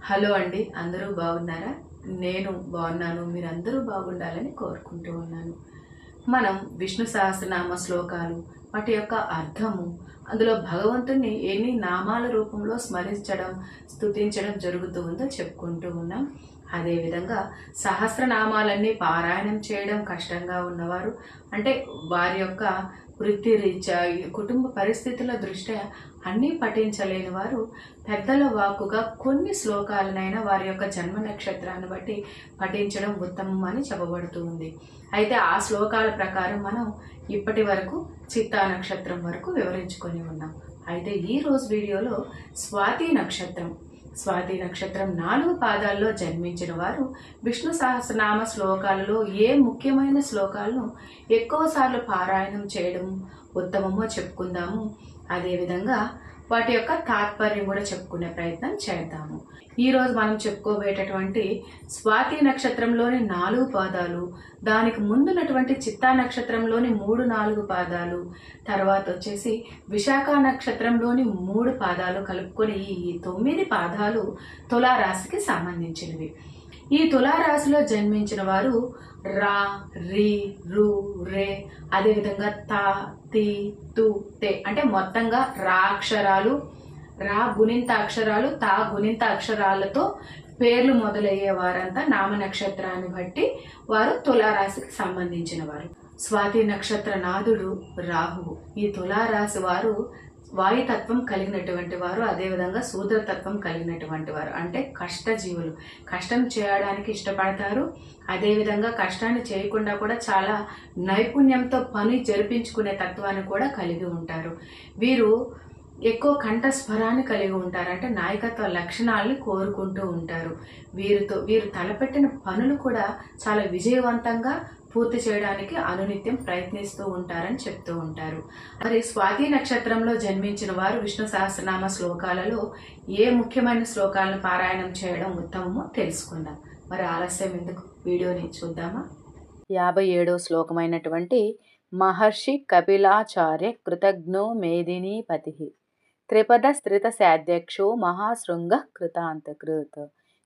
Hello అండి, అందరూ బాగున్నారా? నేను బాగున్నాను. మీరందరూ బాగుండాలని కోరుకుంటూ ఉన్నాను. మనం విష్ణు సహస్రనామ శ్లోకాలు, వాటి యొక్క అర్థము, అందులో భగవంతుణ్ణి ఎన్ని నామాల రూపంలో స్మరించడం, స్తుతించడం జరుగుతూ ఉందో చెప్పుకుంటూ ఉన్నాం. అదేవిధంగా సహస్రనామాలన్నీ పారాయణం చేయడం కష్టంగా ఉన్నవారు, అంటే వారి యొక్క వృత్తిరీత్యా కుటుంబ పరిస్థితుల దృష్ట్యా అన్నీ పఠించలేని వారు పెద్దల వాక్కుగా కొన్ని శ్లోకాలనైనా వారి యొక్క జన్మ నక్షత్రాన్ని బట్టి పఠించడం ఉత్తమం అని చెప్పబడుతూ ఉంది. అయితే ఆ శ్లోకాల ప్రకారం మనం ఇప్పటి వరకు చిత్తా నక్షత్రం వరకు వివరించుకొని ఉన్నాం. అయితే ఈ రోజు వీడియోలో స్వాతి నక్షత్రం, స్వాతి నక్షత్రం 4 పాదాల్లో జన్మించిన వారు విష్ణు సహస్రనామ శ్లోకాలలో ఏ ముఖ్యమైన శ్లోకాలను ఎక్కువసార్లు పారాయణం చేయడం ఉత్తమమో చెప్పుకుందాము. అదేవిధంగా వాటి యొక్క తాత్పర్యం కూడా చెప్పుకునే ప్రయత్నం చేద్దాము. ఈరోజు మనం చెప్పుకోబోయేటటువంటి స్వాతి నక్షత్రంలోని 4 పాదాలు, దానికి ముందున్నటువంటి చిత్తా నక్షత్రంలోని 3-4 పాదాలు, తర్వాత వచ్చేసి విశాఖ నక్షత్రంలోని 3 పాదాలు కలుపుకొని ఈ 9 పాదాలు తులారాశికి సంబంధించినవి. ఈ తులారాశిలో జన్మించిన వారు రా, రి, రు, రే, అదేవిధంగా తా, తి, తు, తే అంటే మొత్తంగా రా అక్షరాలు, రా గుణింత అక్షరాలు, తా గుణింత అక్షరాలతో పేర్లు మొదలయ్యే వారంతా నామ నక్షత్రాన్ని బట్టి వారు తులారాశికి సంబంధించిన వారు. స్వాతి నక్షత్ర నాథుడు రాహువు. ఈ తులారాశి వారు వాయుతత్వం కలిగినటువంటి వారు, అదేవిధంగా శూద్రతత్వం కలిగినటువంటి వారు. అంటే కష్టజీవులు, కష్టం చేయడానికి ఇష్టపడతారు. అదేవిధంగా కష్టాన్ని చేయకుండా కూడా చాలా నైపుణ్యంతో పని జరిపించుకునే తత్వాన్ని కూడా కలిగి ఉంటారు. వీరు ఎక్కువ కంఠస్వరాన్ని కలిగి ఉంటారు. అంటే నాయకత్వ లక్షణాలని కోరుకుంటూ ఉంటారు. వీరు తలపెట్టిన పనులు కూడా చాలా విజయవంతంగా పూర్తి చేయడానికి అనునిత్యం ప్రయత్నిస్తూ ఉంటారని చెప్తూ ఉంటారు. మరి స్వాతి నక్షత్రంలో జన్మించిన వారు విష్ణు సహస్రనామ శ్లోకాలలో ఏ ముఖ్యమైన శ్లోకాలను పారాయణం చేయడం ఉత్తమమో తెలుసుకుందాం. మరి ఆలస్యం ఎందుకు, వీడియోని చూద్దామా? 57వ శ్లోకమైనటువంటి మహర్షి కపిలాచార్య కృతజ్ఞో మేదినీ పతి త్రిపద స్థిత సాధ్యక్షో మహాశృంగ కృతాంతకృత్.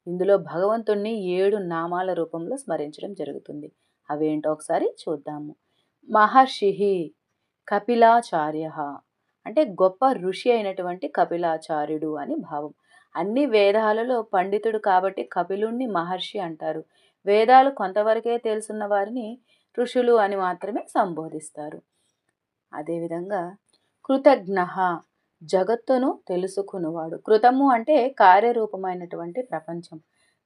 ఇందులో భగవంతుణ్ణి 7 నామాల రూపంలో స్మరించడం జరుగుతుంది. అవేంటో ఒకసారి చూద్దాము. మహర్షి కపిలాచార్య అంటే గొప్ప ఋషి అయినటువంటి కపిలాచార్యుడు అని భావం. అన్ని వేదాలలో పండితుడు కాబట్టి కపిలుణ్ణి మహర్షి అంటారు. వేదాలు కొంతవరకే తెలుసున్న వారిని ఋషులు అని మాత్రమే సంబోధిస్తారు. అదేవిధంగా కృతజ్ఞ జగత్తును తెలుసుకునివాడు. కృతము అంటే కార్యరూపమైనటువంటి ప్రపంచం,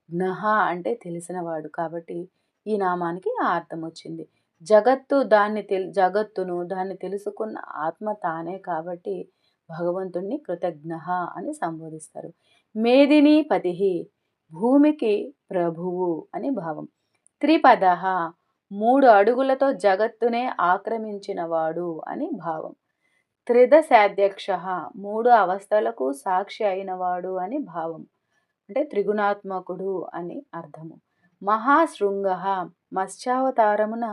జ్ఞ అంటే తెలిసినవాడు. కాబట్టి ఈ నామానికి ఆ అర్థం వచ్చింది. జగత్తును దాన్ని తెలుసుకున్న ఆత్మ తానే కాబట్టి భగవంతుణ్ణి కృతజ్ఞ అని సంబోధిస్తారు. మేదినీ పతి భూమికి ప్రభువు అని భావం. త్రిపద 3 అడుగులతో జగత్తునే ఆక్రమించినవాడు అని భావం. త్రిదశాధ్యక్ష 3 అవస్థలకు సాక్షి అయినవాడు అని భావం. అంటే త్రిగుణాత్మకుడు అని అర్థము. మహాశృంగ మత్స్యావతారమున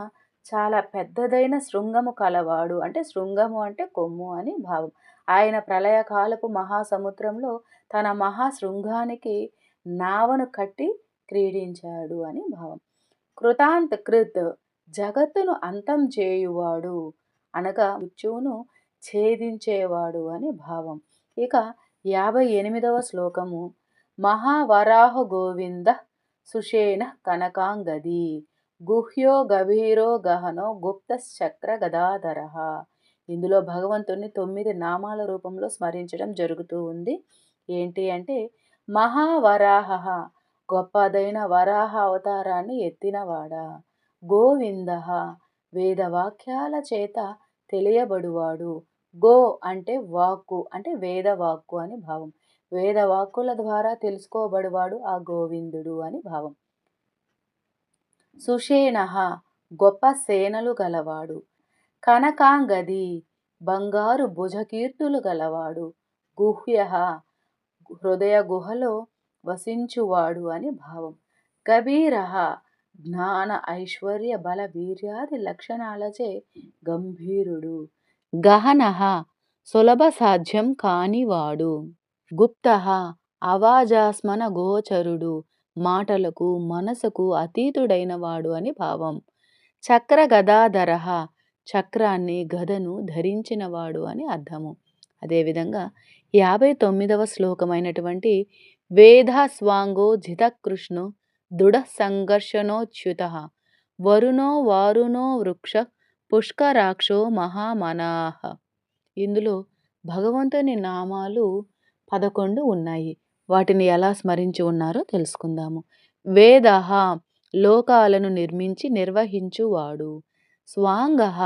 చాలా పెద్దదైన శృంగము కలవాడు. అంటే శృంగము అంటే కొమ్ము అని భావం. ఆయన ప్రళయకాలపు మహాసముద్రంలో తన మహాశృంగానికి నావను కట్టి క్రీడించాడు అని భావం. కృతాంత కృత్ జగత్తును అంతం చేయువాడు అనగా మృత్యువును ఛేదించేవాడు అని భావం. ఇక 58వ శ్లోకము మహావరాహ గోవింద సుషేణ కనకాంగది గుహ్యో గభీరో గహనో గుప్తశ్చక్ర గదాధర. ఇందులో భగవంతుణ్ణి 9 నామాల రూపంలో స్మరించడం జరుగుతూ ఉంది. ఏంటి అంటే మహావరాహ గొప్పదైన వరాహ అవతారాన్ని ఎత్తినవాడా, గోవింద వేదవాక్యాల చేత తెలియబడువాడు. గో అంటే వాక్కు, అంటే వేదవాక్కు అని భావం. వేదవాక్కుల ద్వారా తెలుసుకోబడువాడు ఆ గోవిందుడు అని భావం. సుషేణ గొప్ప సేనలు గలవాడు. కనకాంగది బంగారు భుజకీర్తులు గలవాడు. గుహ్య హృదయ గుహలో వసించువాడు అని భావం. కబీర జ్ఞాన ఐశ్వర్య బల వీర్యాది లక్షణాలచే గంభీరుడు. గహన సులభ సాధ్యం కానివాడు. గుప్త అవాజాస్మన గోచరుడు, మాటలకు మనసుకు అతీతుడైన వాడు అని భావం. చక్ర గదాధరః, చక్రాన్ని గదను ధరించినవాడు అని అర్థము. అదేవిధంగా 59వ శ్లోకమైనటువంటి వేదాస్వాంగో జితకృష్ణో దృఢ సంఘర్షణోచ్యుతః వరుణో వారుణో వృక్ష పుష్కరాక్షో మహామనాః. ఇందులో భగవంతుని నామాలు 11 ఉన్నాయి. వాటిని ఎలా స్మరించి ఉన్నారో తెలుసుకుందాము. వేదః, లోకాలను నిర్మించి నిర్వహించువాడు. స్వాంగః,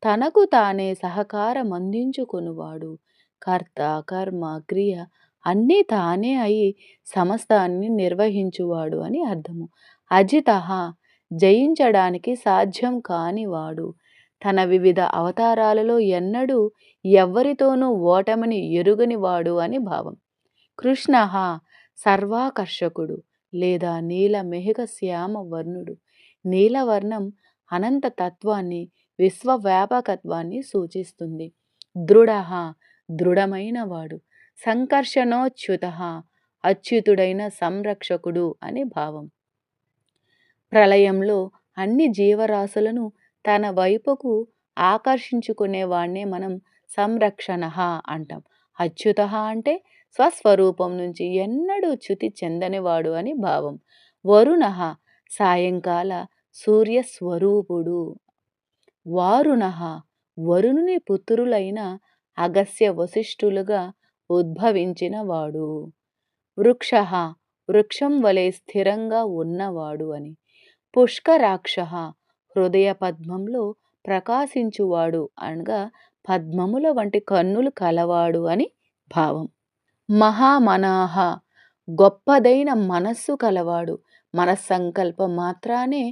తనకు తానే సహకారమందించుకొనువాడు. కర్త, కర్మ, క్రియ అన్నీ తానే అయి సమస్తాన్ని నిర్వహించువాడు అని అర్థము. అజితః, జయించడానికి సాధ్యం కానివాడు. తన వివిధ అవతారాలలో ఎన్నడూ ఎవ్వరితోనూ ఓటమిని ఎరుగనివాడు అని భావం. కృష్ణః, సర్వాకర్షకుడు లేదా నీల మెహక శ్యామ వర్ణుడు. నీలవర్ణం అనంత తత్వాన్ని, విశ్వవ్యాపకత్వాన్ని సూచిస్తుంది. దృఢః, దృఢమైన వాడు. సంకర్షణోచ్యుతః, అచ్యుతుడైన సంరక్షకుడు అని భావం. ప్రళయంలో అన్ని జీవరాశులను తన వైపుకు ఆకర్షించుకునేవాడినే మనం సంరక్షణః అంటాం. అచ్యుతః అంటే స్వస్వరూపం నుంచి ఎన్నడూ చ్యుతి చెందనివాడు అని భావం. వరుణః, సాయంకాల సూర్యస్వరూపుడు. వారుణః, వరుణుని పుత్రులైన అగస్య వశిష్ఠులుగా ఉద్భవించిన వాడు. వృక్షః, వృక్షం వలె స్థిరంగా ఉన్నవాడు అని. పుష్కరాక్షః, హృదయ పద్మంలో ప్రకాశించువాడు అనగా పద్మముల వంటి కన్నులు కలవాడు అని భావం. మహామనాః, గొప్పదైన మనస్సు కలవాడు. మనస్సంకల్పం మాత్రానే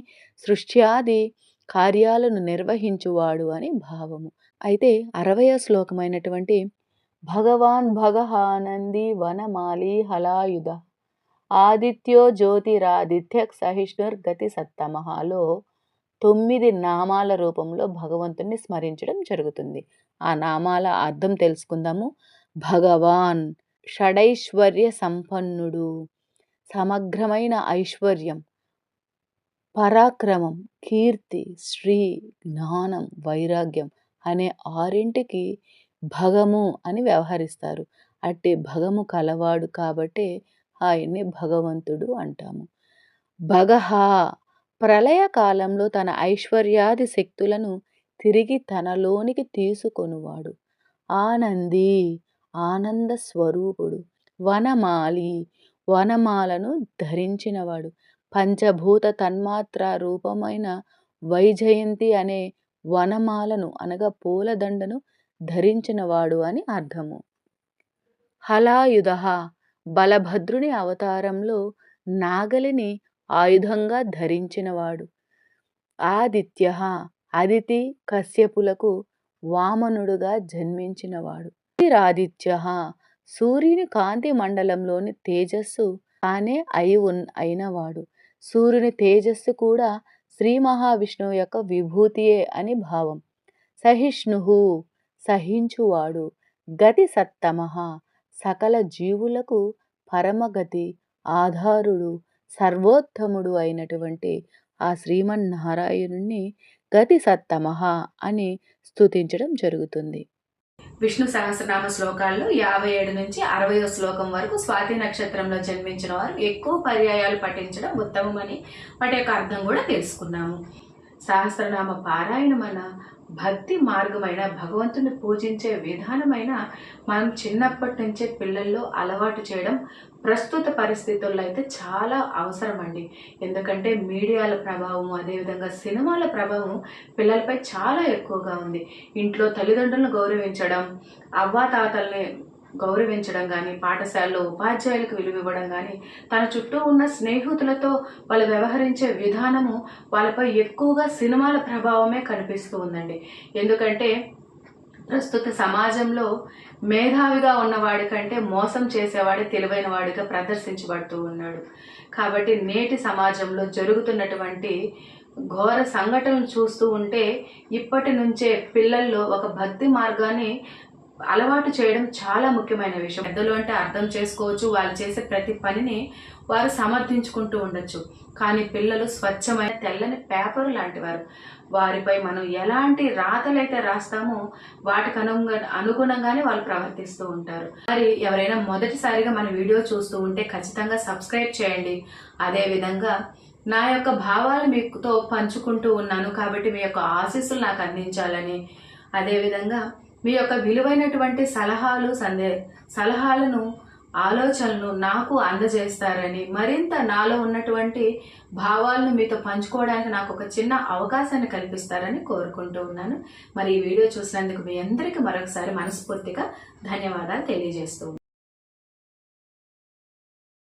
సృష్ట్యాది కార్యాలను నిర్వహించువాడు అని భావము. అయితే 60వ శ్లోకమైనటువంటి భగవాన్ భగహానంది వనమాలి హలాయుధ ఆదిత్యో జ్యోతిరాదిత్య సహిష్ణుర్గతి సత్తమహాలో 9 నామాల రూపంలో భగవంతుణ్ణి స్మరించడం జరుగుతుంది. ఆ నామాల అర్థం తెలుసుకుందాము. భగవాన్, షడైశ్వర్య సంపన్నుడు, సమగ్రమైన ఐశ్వర్యం, పరాక్రమం, కీర్తి, శ్రీ, జ్ఞానం, వైరాగ్యం అనే 6ంటికి భగము అని వ్యవహరిస్తారు. అట్టి భగము కలవాడు కాబట్టే ఆయన్ని భగవంతుడు అంటాము. భగః, ప్రళయకాలంలో తన ఐశ్వర్యాది శక్తులను తిరిగి తనలోనికి తీసుకొనువాడు. ఆనంది, ఆనంద స్వరూపుడు. వనమాలి, వనమాలను ధరించినవాడు. పంచభూత తన్మాత్ర రూపమైన వైజయంతి అనే వనమాలను అనగా పూలదండను ధరించినవాడు అని అర్థము. హలాయుధః, బలభద్రుని అవతారంలో నాగలిని ఆయుధంగా ధరించినవాడు. ఆదిత్యః, అదితి కశ్యపులకు వామనుడుగా జన్మించినవాడు. జ్యోతిరాదిత్యః, సూర్యుని కాంతి మండలంలోని తేజస్సు తానే అయినవాడు. సూర్యుని తేజస్సు కూడా శ్రీ మహావిష్ణువు యొక్క విభూతియే అని భావం. సహిష్ణుః, సహించువాడు. గతి సత్తమః, సకల జీవులకు పరమగతి, ఆధారుడు, సర్వోత్తముడు అయినటువంటి ఆ శ్రీమన్నారాయణుణ్ణి గతి సత్తమః అని స్తుతించడం జరుగుతుంది. విష్ణు సహస్రనామ శ్లోకాల్లో 57 నుంచి 60వ శ్లోకం వరకు స్వాతి నక్షత్రంలో జన్మించిన వారు ఎక్కువ పర్యాయాలు పఠించడం ఉత్తమమని వాటి యొక్క అర్థం కూడా తెలుసుకున్నాము. సహస్రనామ పారాయణమైన భక్తి మార్గమైన భగవంతుని పూజించే విధానమైన మనం చిన్నప్పటి నుంచే పిల్లల్లో అలవాటు చేయడం ప్రస్తుత పరిస్థితుల్లో అయితే చాలా అవసరం అండి. ఎందుకంటే మీడియాల ప్రభావం, అదేవిధంగా సినిమాల ప్రభావం పిల్లలపై చాలా ఎక్కువగా ఉంది. ఇంట్లో తల్లిదండ్రులను గౌరవించడం, అవ్వాతాతల్ని గౌరవించడం కానీ, పాఠశాలలో ఉపాధ్యాయులకు విలువ ఇవ్వడం కానీ, తన చుట్టూ ఉన్న స్నేహితులతో వాళ్ళు వ్యవహరించే విధానము వాళ్ళపై ఎక్కువగా సినిమాల ప్రభావమే కనిపిస్తూ ఉందండి. ఎందుకంటే ప్రస్తుత సమాజంలో మేధావిగా ఉన్నవాడి కంటే మోసం చేసేవాడే తెలివైన వాడిగా ప్రదర్శించబడుతూ ఉన్నాడు. కాబట్టి నేటి సమాజంలో జరుగుతున్నటువంటి ఘోర సంఘటనలు చూస్తూ ఉంటే ఇప్పటి నుంచే పిల్లల్లో ఒక భక్తి మార్గాన్ని అలవాటు చేయడం చాలా ముఖ్యమైన విషయం. పెద్దలు అంటే అర్థం చేసుకోవచ్చు, వాళ్ళు చేసే ప్రతి పనిని వారు సమర్థించుకుంటూ ఉండొచ్చు. కానీ పిల్లలు స్వచ్ఛమైన తెల్లని పేపర్ లాంటి వారు. వారిపై మనం ఎలాంటి రాతలైతే రాస్తామో వాటికి అనుగుణంగానే వాళ్ళు ప్రవర్తిస్తూ ఉంటారు. మరి ఎవరైనా మొదటిసారిగా మన వీడియో చూస్తూ ఉంటే ఖచ్చితంగా సబ్స్క్రైబ్ చేయండి. అదేవిధంగా నా యొక్క భావాలు మీతో పంచుకుంటూ ఉన్నాను కాబట్టి మీ యొక్క ఆశీస్సులు నాకు అందించాలని, అదేవిధంగా మీ యొక్క విలువైనటువంటి సలహాలను ఆలోచనలు నాకు అందజేస్తారని, మరింత నాలో ఉన్నటువంటి భావాలను మీతో పంచుకోవడానికి నాకు ఒక చిన్న అవకాశాన్ని కల్పిస్తారని కోరుకుంటూ ఉన్నాను. మరి ఈ వీడియో చూసినందుకు మీ అందరికీ మరొకసారి మనస్ఫూర్తిగా ధన్యవాదాలు తెలియజేస్తూ